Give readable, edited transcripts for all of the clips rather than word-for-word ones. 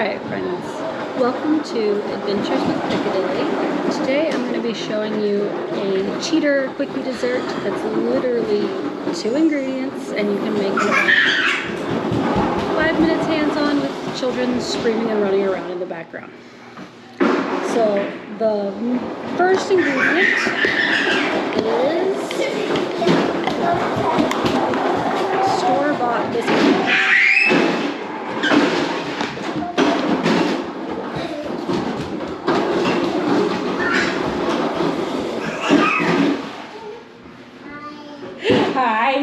Alright friends, welcome to Adventures with Piccadilly. Today I'm going to be showing you a cheater quickie dessert that's literally 2 ingredients and you can make it about 5 minutes hands-on with children screaming and running around in the background. So the first ingredient is store-bought biscuit. Hi.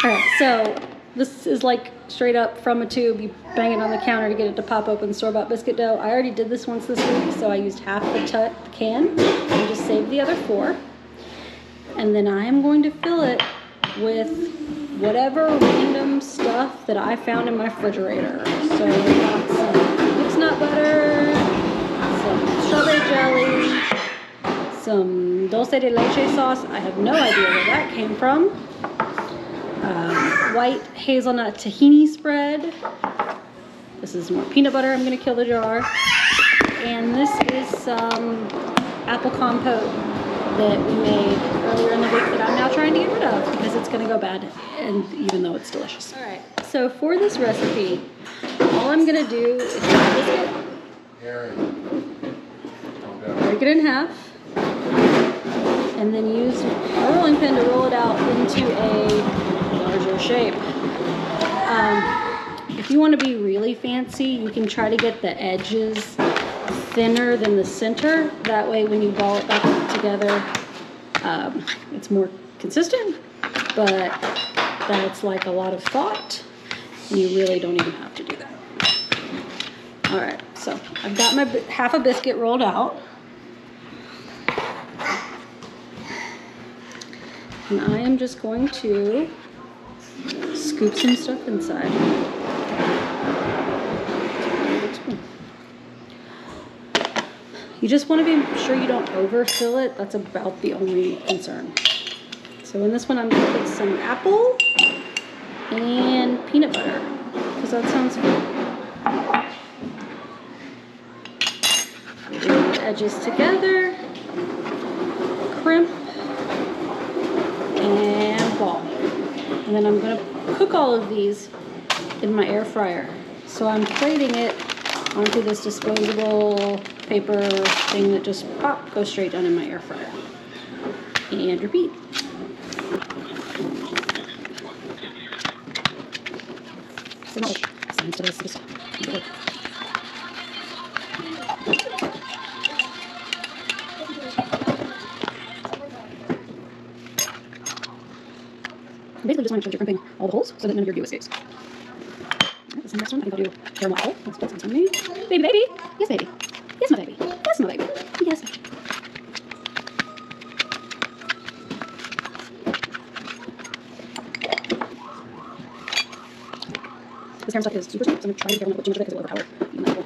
Alright, so this is like straight up from a tube. You bang it on the counter to get it to pop open. Store-bought biscuit dough. I already did this once this week, so I used half the can and just saved the other 4. And then I am going to fill it with whatever random stuff that I found in my refrigerator. So we got some mixed nut butter, some strawberry jelly, some dulce de leche sauce. I have no idea where that came from. White hazelnut tahini spread. This is more peanut butter. I'm going to kill the jar. And this is some apple compote that we made earlier in the week that I'm now trying to get rid of because it's going to go bad, and even though it's delicious. All right. So for this recipe, all I'm going to do is take a biscuit, break it in half, and then use a rolling pin to roll it out into a larger shape. If you want to be really fancy, you can try to get the edges thinner than the center. That way when you ball it back together, it's more consistent, but that's like a lot of thought, and you really don't even have to do that. All right, so I've got my half a biscuit rolled out. And I am just going to scoop some stuff inside. You just want to be sure you don't overfill it. That's about the only concern. So in this one, I'm going to put some apple and peanut butter, because that sounds good. Bring the edges together, crimp, and ball. And then I'm going to cook all of these in my air fryer. So I'm plating it onto this disposable paper thing that just goes straight down in my air fryer. And repeat. Basically just want to make sure you're crimping all the holes so that none of your glue escapes. Alright, this is the next one. I think I'll do caramel apple. Let's put some on me. Baby, baby. Yes, baby. Yes, my baby. Yes, my baby. Yes. This caramel stuff is super sweet, so I'm going to try to be careful not to put too much of it because it will overpower even the apple.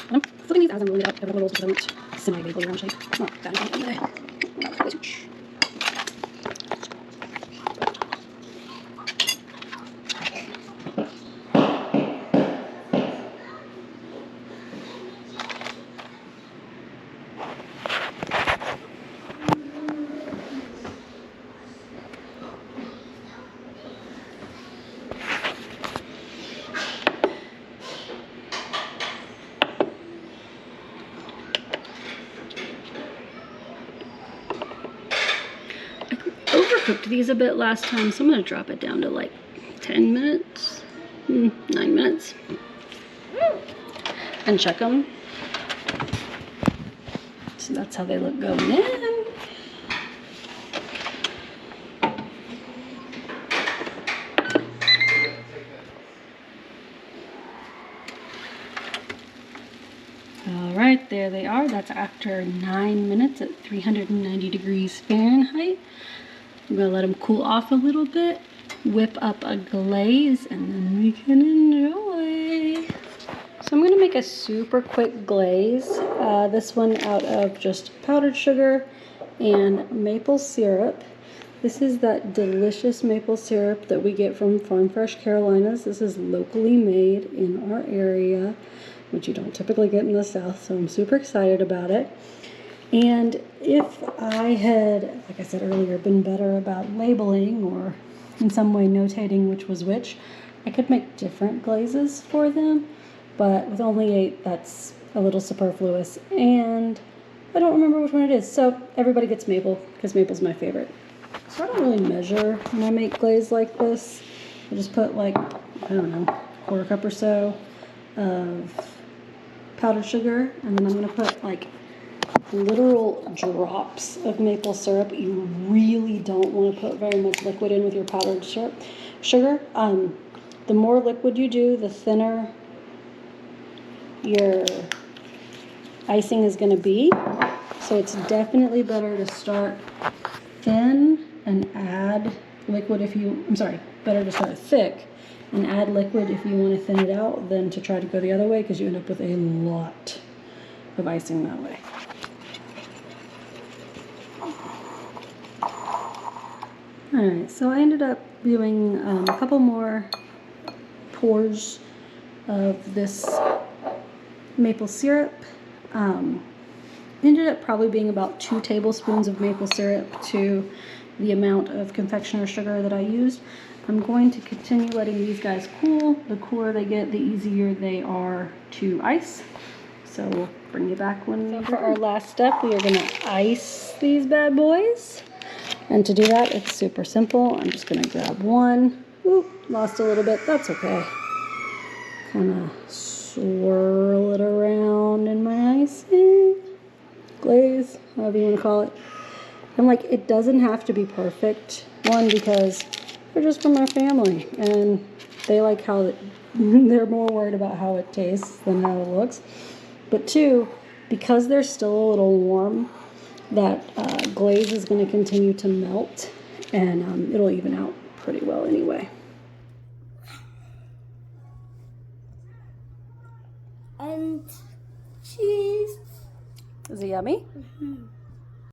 I'm flipping these as I'm rolling it out every couple rolls because I want semi-bagel round shape. Not that important today. Way too much. Overcooked these a bit last time, so I'm going to drop it down to like 10 minutes, 9 minutes, and check them. So that's how they look going in. Alright, there they are. That's after 9 minutes at 390 degrees Fahrenheit. I'm going to let them cool off a little bit, whip up a glaze, and then we can enjoy. So I'm going to make a super quick glaze. This one out of just powdered sugar and maple syrup. This is that delicious maple syrup that we get from Farm Fresh Carolinas. This is locally made in our area, which you don't typically get in the South, so I'm super excited about it. And if I had, like I said earlier, been better about labeling or in some way notating which was which, I could make different glazes for them. But with only 8, that's a little superfluous, and I don't remember which one it is. So everybody gets maple, because maple's my favorite. So I don't really measure when I make glaze like this. I just put like, I don't know, 1/4 cup or so of powdered sugar, and then I'm going to put like literal drops of maple syrup. You really don't want to put very much liquid in with your powdered sugar. The more liquid you do, the thinner your icing is going to be. So it's definitely better to start thin and add liquid better to start thick and add liquid if you want to thin it out than to try to go the other way, because you end up with a lot of icing that way. Alright, so I ended up doing a couple more pours of this maple syrup. Ended up probably being about 2 tablespoons of maple syrup to the amount of confectioner sugar that I used. I'm going to continue letting these guys cool. The cooler they get, the easier they are to ice. So we'll bring you back when we're for our last step. We are going to ice these bad boys. And to do that, it's super simple. I'm just going to grab one. Oop, lost a little bit. That's okay. Kind of swirl it around in my icing. Glaze, however you want to call it. And like, it doesn't have to be perfect. One, because they're just from our family, and they like how they're more worried about how it tastes than how it looks. But 2, because they're still a little warm, that glaze is going to continue to melt, and it'll even out pretty well anyway. And cheese. Is it yummy? Mm-hmm.